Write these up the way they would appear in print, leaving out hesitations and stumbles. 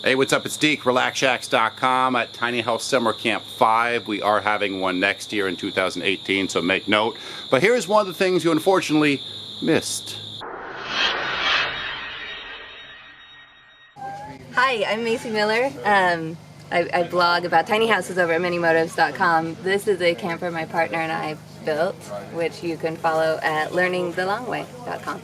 Hey, what's up? It's Deke, RelaxShacks.com at Tiny House Summer Camp 5. We are having one next year in 2018, so make note. But here's one of the things you unfortunately missed. Hi, I'm Macy Miller. I blog about tiny houses over at minimotives.com. This is a camper my partner and I built, which you can follow at learningthelongway.com.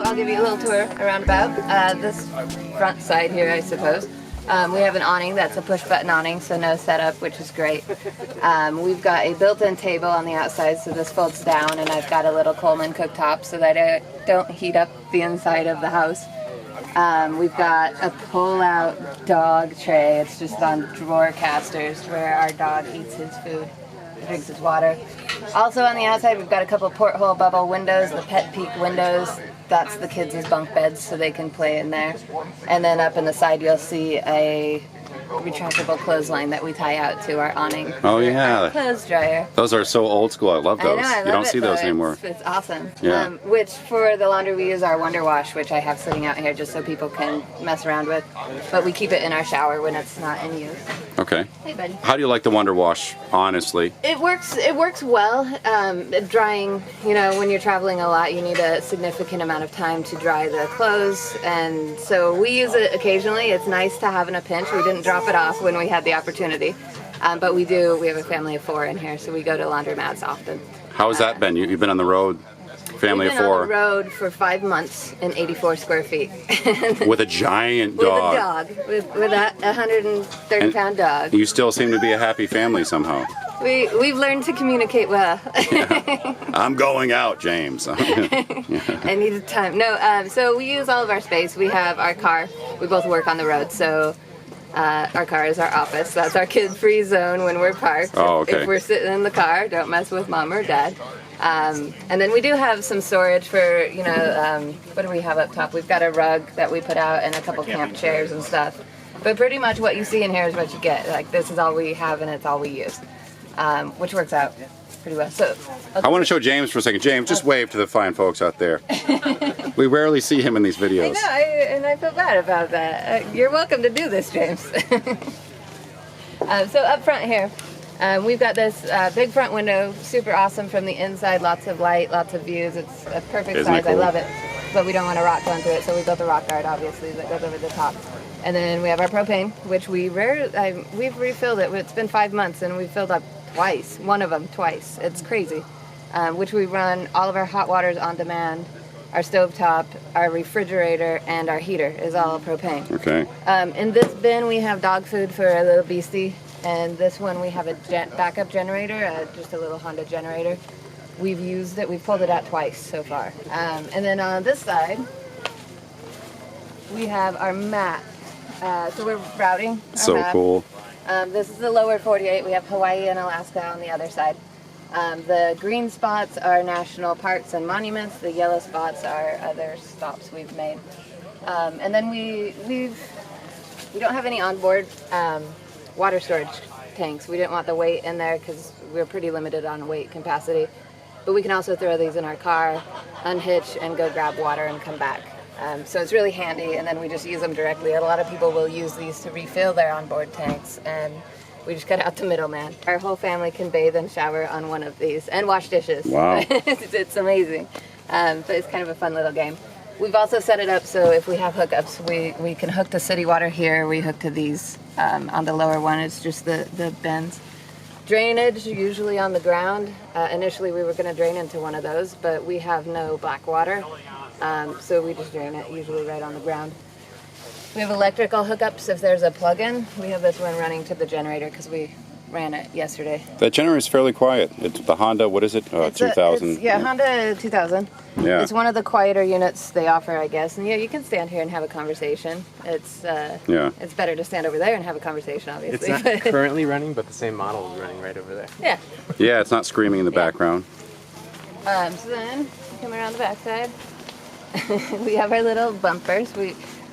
I'll give you a little tour around about this front side here, I suppose. We have an awning that's a push-button awning, so no setup, which is great. We've got a built-in table on the outside, so this folds down, and I've got a little Coleman cooktop so that I don't heat up the inside of the house. We've got a pull-out dog tray. It's just on drawer casters where our dog eats his food, drinks his water. Also on the outside, we've got a couple porthole bubble windows, the pet peak windows. That's the kids' bunk beds, so they can play in there. And then up in the side, you'll see a retractable clothesline that we tie out to our awning. Oh yeah, clothes dryer. Those are so old school. I love those. I know, I love you don't it, see those anymore. It's awesome. Yeah. Which for the laundry we use our Wonder Wash, which I have sitting out here just so people can mess around with. But we keep it in our shower when it's not in use. Okay. Hey, buddy. How do you like the Wonder Wash, honestly? It works well. Drying, you know, when you're traveling a lot, you need a significant amount of time to dry the clothes, and so we use it occasionally. It's nice to have in a pinch. We didn't drop it off when we had the opportunity, but we do. We have a family of 4 in here, so we go to laundromats often. How has that been? You've been on the road, family of 4. We've been on the road for 5 months in 84 square feet. With a giant dog. With a 130-pound dog. You still seem to be a happy family somehow. We've learned to communicate well. Yeah. I'm going out, James. I needed time. No, so we use all of our space. We have our car. We both work on the road, so our car is our office. That's our kid-free zone when we're parked. Oh, okay. If we're sitting in the car, don't mess with mom or dad. And then we do have some storage for, you know, what do we have up top? We've got a rug that we put out and a couple camp chairs and stuff. But pretty much what you see in here is what you get. Like, this is all we have and it's all we use, which works out pretty well. So I want to show James for a second. James, just wave to the fine folks out there. We rarely see him in these videos. I know, and I feel bad about that. You're welcome to do this, James. So up front here, we've got this big front window, super awesome from the inside, lots of light, lots of views. It's a perfect size, cool? I love it. But we don't want a rock going through it, so we built a rock guard, obviously, that goes over the top. And then we have our propane, which we've refilled it. It's been 5 months, and we filled up twice, one of them twice. It's crazy. Which we run all of our hot waters on demand. Our stovetop, our refrigerator, and our heater is all propane. Okay. In this bin, we have dog food for a little beastie. And this one, we have a backup generator, just a little Honda generator. We've used it, we've pulled it out twice so far. And then on this side, we have our map. So we're routing our so map. Cool. This is the lower 48. We have Hawaii and Alaska on the other side. The green spots are national parks and monuments. The yellow spots are other stops we've made. And then we don't have any onboard water storage tanks. We didn't want the weight in there because we're pretty limited on weight capacity. But we can also throw these in our car, unhitch, and go grab water and come back. So it's really handy, and then we just use them directly. A lot of people will use these to refill their onboard tanks, and we just cut out the middleman. Our whole family can bathe and shower on one of these, and wash dishes. Wow. It's amazing. But it's kind of a fun little game. We've also set it up so if we have hookups, we can hook to city water here. We hook to these on the lower one. It's just the bends. Drainage, usually on the ground. Initially we were going to drain into one of those, but we have no black water. So we just drain it, usually right on the ground. We have electrical hookups if there's a plug-in. We have this one running to the generator because we ran it yesterday. That generator is fairly quiet. It's the Honda, what is it? 2000. Yeah, Honda 2000. Yeah. It's one of the quieter units they offer, I guess. And yeah, you can stand here and have a conversation. It's it's better to stand over there and have a conversation, obviously. It's not currently running, but the same model is running right over there. Yeah. Yeah, it's not screaming in the background. So then, we come around the backside. We have our little bumpers.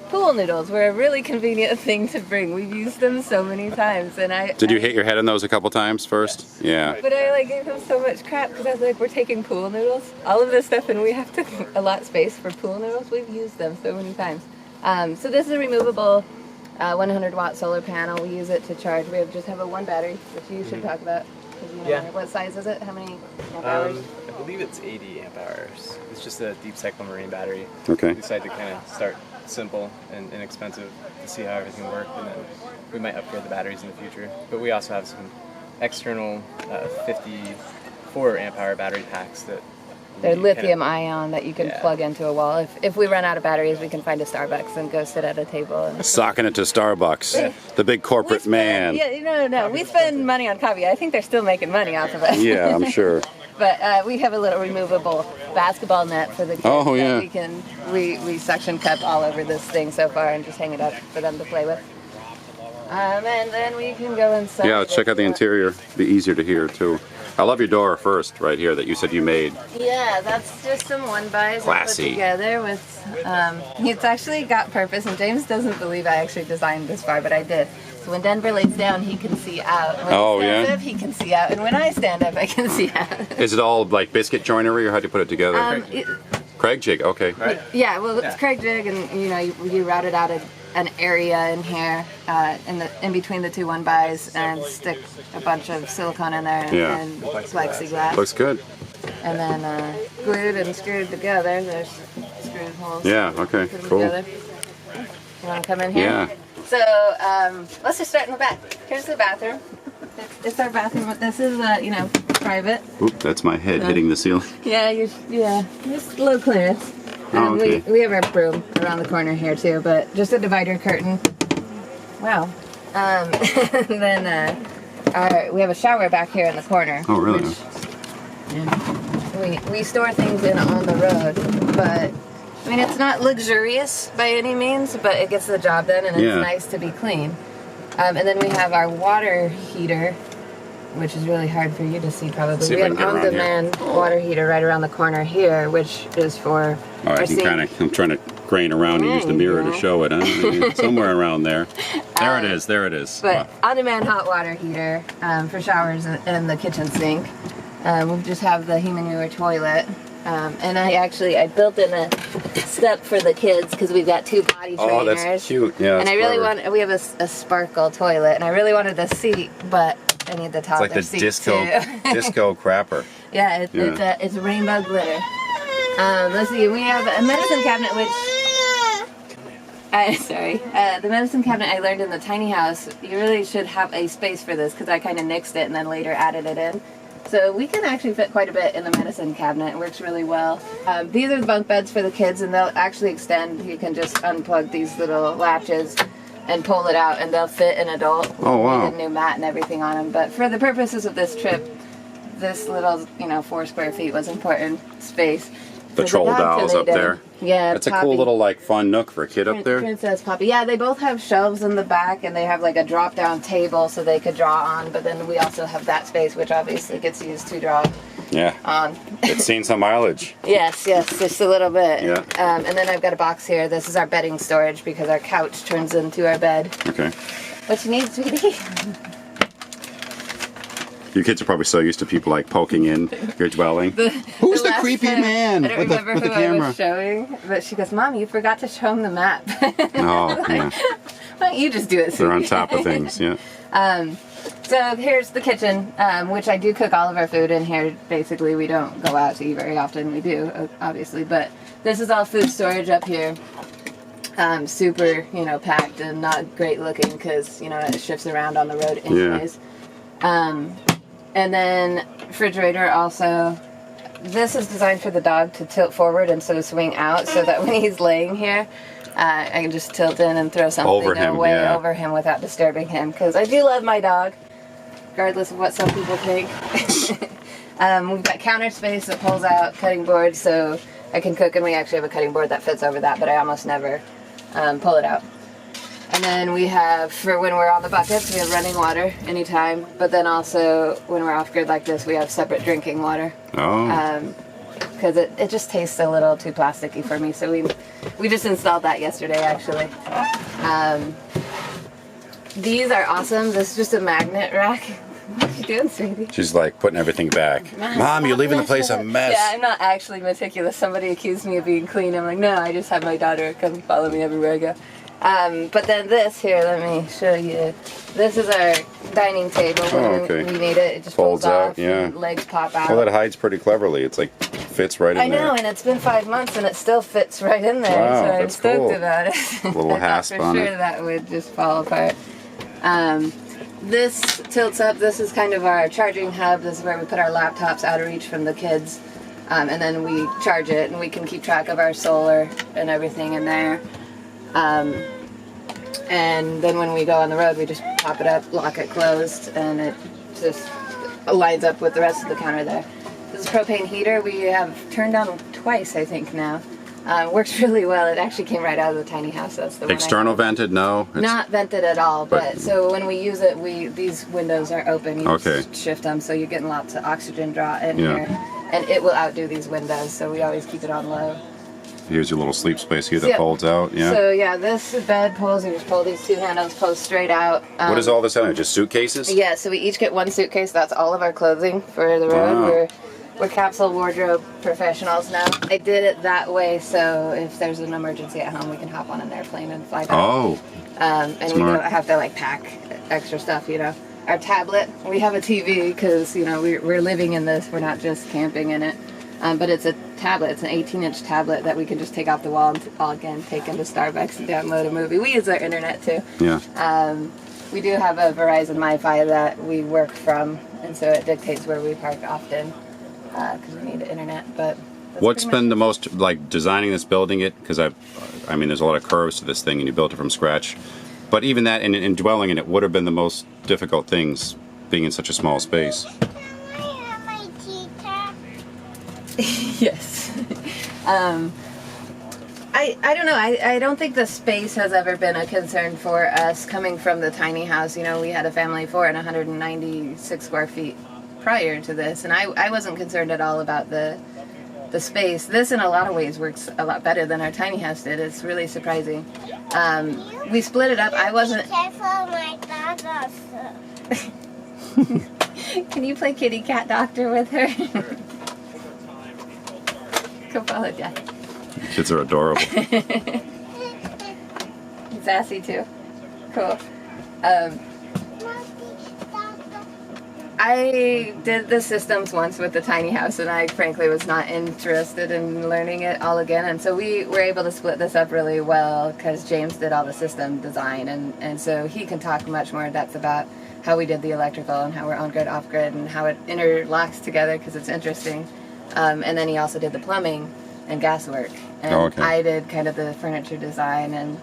Pool noodles were a really convenient thing to bring. We've used them so many times, and Did you hit your head on those a couple times first? Yeah. But I like gave them so much crap because I was like, we're taking pool noodles, all of this stuff, and we have to allot space for pool noodles. We've used them so many times. So this is a removable 100-watt solar panel. We use it to charge. Just have a one battery, which you should talk about. What size is it? How many amp hours? I believe it's 80 amp hours. It's just a deep cycle marine battery. Okay. We decided to kind of start simple and inexpensive to see how everything worked, and then we might upgrade the batteries in the future. But we also have some external 54 amp hour battery packs that they're lithium ion that you can plug into a wall. If we run out of batteries, we can find a Starbucks and go sit at a table. And Socking it to Starbucks, the big corporate man. Yeah, no. We spend money on coffee. I think they're still making money off of it. Yeah, I'm sure. But we have a little removable basketball net for the kids. Oh, yeah. We suction cup all over this thing so far and just hang it up for them to play with. And then we can go inside. Yeah, let's check out the interior. Be easier to hear too. I love your door first, right here, that you said you made. Yeah, that's just some one-bys I put together with. It's actually got purpose, and James doesn't believe I actually designed this far, but I did. So when Denver lays down, he can see out. When he stands up, he can see out, and when I stand up, I can see out. Is it all like biscuit joinery, or how do you put it together? Craig jig, okay. Right. Yeah, well, it's Craig jig, and you routed out an area in here, in between the two one-bys, and stick a bunch of silicone in there and plexiglass. Looks good. And then glued and screwed together. There's screw holes. Yeah. Okay. Put them Cool. together. You want to come in here? Yeah. So let's just start in the back. Here's the bathroom. It's our bathroom, but this is private. Oop, that's my head hitting the ceiling. Yeah, just low clearance. Oh, okay. We have our broom around the corner here too, but just a divider curtain. Wow. And then we have a shower back here in the corner. Oh, really? We store things in on the road, but I mean it's not luxurious by any means, but it gets the job done, and it's nice to be clean. And then we have our water heater, which is really hard for you to see probably. We have on-demand water heater right around the corner here, which is for our sink. I'm trying to crane around and use the mirror to show it. Huh? Somewhere around there. There it is. But on-demand hot water heater for showers and the kitchen sink. We just have the He-Manure toilet. And I built in a step for the kids because we've got two potty trainers. Oh, that's cute. Yeah, and I really we have a sparkle toilet, and I really wanted the seat, but I need the toddler seat. It's like the disco crapper. Yeah, it's rainbow glitter. Let's see, we have a medicine cabinet, which the medicine cabinet I learned in the tiny house. You really should have a space for this because I kind of nixed it and then later added it in. So we can actually fit quite a bit in the medicine cabinet. It works really well. These are the bunk beds for the kids, and they'll actually extend. You can just unplug these little latches and pull it out, and they'll fit an adult. Oh, wow. With a new mat and everything on them. But for the purposes of this trip, this little, 4 square feet was important space. The troll dolls up there. Yeah, that's a cool little fun nook for a kid up there. Princess Poppy. Yeah, they both have shelves in the back, and they have like a drop-down table so they could draw on. But then we also have that space, which obviously gets used to draw on. It's seen some mileage. Yes, just a little bit. Yeah. And then I've got a box here. This is our bedding storage because our couch turns into our bed. Okay. What you need, sweetie? Your kids are probably so used to people poking in your dwelling. Who's the creepy man with the camera? I was showing, but she goes, "Mom, you forgot to show him the map." Oh, yeah. Why don't you just do it? They're on top of things, yeah. So here's the kitchen, which I do cook all of our food in here. Basically, we don't go out to eat very often. We do, obviously, but this is all food storage up here. Super, packed and not great looking because it shifts around on the road anyways. Yeah. And then refrigerator also. This is designed for the dog to tilt forward instead of swing out, so that when he's laying here, I can just tilt in and throw something over him without disturbing him. Because I do love my dog, regardless of what some people think. We've got counter space that pulls out, cutting board, so I can cook, and we actually have a cutting board that fits over that, but I almost never pull it out. And then we have, for when we're on the buckets, we have running water anytime, but then also when we're off grid like this, we have separate drinking water. Oh. Because it just tastes a little too plasticky for me, so we just installed that yesterday, actually. These are awesome. This is just a magnet rack. What are you doing, sweetie? She's like putting everything back. Mom, you're leaving the place a mess. Yeah, I'm not actually meticulous. Somebody accused me of being clean. I'm like, no, I just have my daughter come follow me everywhere I go. But then this here, let me show you. This is our dining table. When we need it, it just folds off. Yeah. And legs pop out. Well, that hides pretty cleverly. It's like fits right in there. I know, and it's been 5 months, and it still fits right in there. Wow, so I'm that's stoked cool. about it. A little hasp on for it. sure that would just fall apart. This tilts up. This is kind of our charging hub. This is where we put our laptops out of reach from the kids. And then we charge it, and we can keep track of our solar and everything in there. And then when we go on the road, we just pop it up, lock it closed, and it just lines up with the rest of the counter there. This is a propane heater. We have turned on twice, I think, now. Works really well. It actually came right out of the tiny house. That's the External one vented? No? It's not vented at all, but so when we use it, these windows are open. You just shift them, so you're getting lots of oxygen draw in here. And it will outdo these windows, so we always keep it on low. Here's your little sleep space here that folds out. Yeah. So yeah, this bed pulls. You just pull these two handles, pulls straight out. What is all this in? Just suitcases? Yeah. So we each get one suitcase. That's all of our clothing for the road. Wow. We're capsule wardrobe professionals now. I did it that way, so if there's an emergency at home, we can hop on an airplane and fly back. Oh. And smart. we don't have to like pack extra stuff, you know. Our tablet. We have a TV because you know we're living in this. We're not just camping in it. But it's a tablet. It's an 18-inch tablet that we can just take off the wall and again take into Starbucks and download a movie. We use our internet too. Yeah. We do have a Verizon MiFi that we work from, and so it dictates where we park often because we need the internet. But what's been the most like designing this, building it? Because I mean, there's a lot of curves to this thing, and you built it from scratch. But even that, and dwelling in it, would have been the most difficult things, being in such a small space. Yes. I don't know. I don't think the space has ever been a concern for us coming from the tiny house. You know, we had a family of 4 and 196 square feet prior to this, and I wasn't concerned at all about the space. This in a lot of ways works a lot better than our tiny house did. It's really surprising. We split it up. I wasn't... Careful, my dog also. Can you play kitty cat doctor with her? Go follow Dad. Kids are adorable. Sassy too. Cool. I did the systems once with the tiny house, and I frankly was not interested in learning it all again, and so we were able to split this up really well because James did all the system design, and so he can talk much more in depth about how we did the electrical and how we're on-grid, off-grid, and how it interlocks together because it's interesting. And then he also did the plumbing and gas work, and I did kind of the furniture design and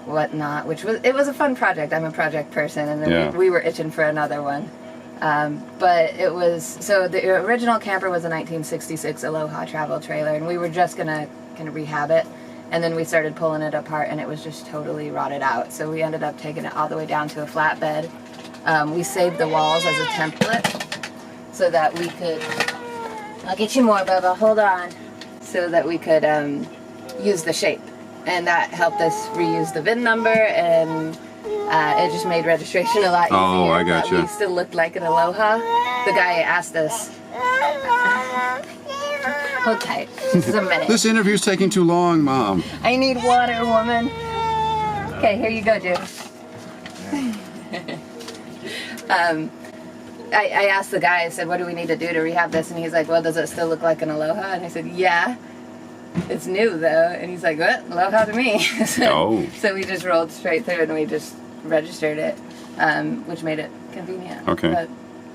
whatnot, which was a fun project. I'm a project person, and then we were itching for another one. But it was, so the original camper was a 1966 Aloha travel trailer, and we were just gonna kind of rehab it, and then we started pulling it apart, and it was just totally rotted out. So we ended up taking it all the way down to a flatbed. We saved the walls as a template so that we could, I'll get you more, Bubba, hold on, so that we could use the shape, and that helped us reuse the VIN number, and it just made registration a lot easier. Oh, I got you. We still looked like an Aloha. The guy asked us, hold tight, just a minute. This interview's taking too long, Mom. I need water, woman. Okay, here you go, Jim. I asked the guy, I said, what do we need to do to rehab this? And he's like, well, does it still look like an Aloha? And I said, yeah. It's new, though. And he's like, what? Aloha to me. So we just rolled straight through and we just registered it, which made it convenient. Okay. But,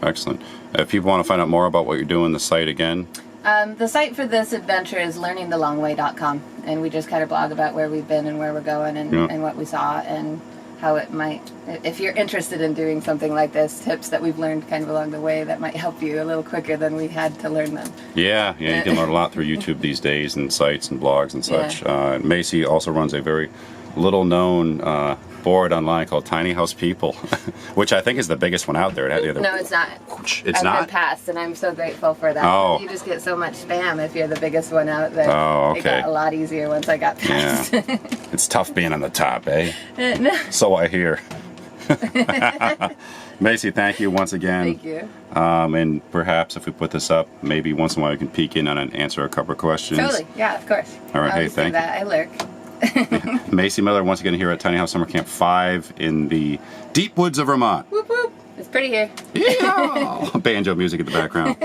excellent. If people want to find out more about what you're doing, the site again? The site for this adventure is learningthelongway.com. And we just kind of blog about where we've been and where we're going and what we saw and how it might, if you're interested in doing something like this, tips that we've learned kind of along the way that might help you a little quicker than we had to learn them. Yeah, you can learn a lot through YouTube these days and sites and blogs and such. Yeah. Macy also runs a very little known board online called Tiny House People, which I think is the biggest one out there. No, it's not. It's I've not? been passed, and I'm so grateful for that. Oh. You just get so much spam if you're the biggest one out there. Oh, It okay. got a lot easier once I got passed. Yeah. It's tough being on the top, eh? No. So I hear. Macy, thank you once again. Thank you. And perhaps if we put this up, maybe once in a while we can peek in on it and answer a couple of questions. Totally. Yeah, of course. All right, I'll hey, just do thank you. that. I lurk. Macy Miller once again here at Tiny House Summer Camp 5 in the deep woods of Vermont. Whoop whoop. It's pretty here. Yeah. Banjo music in the background.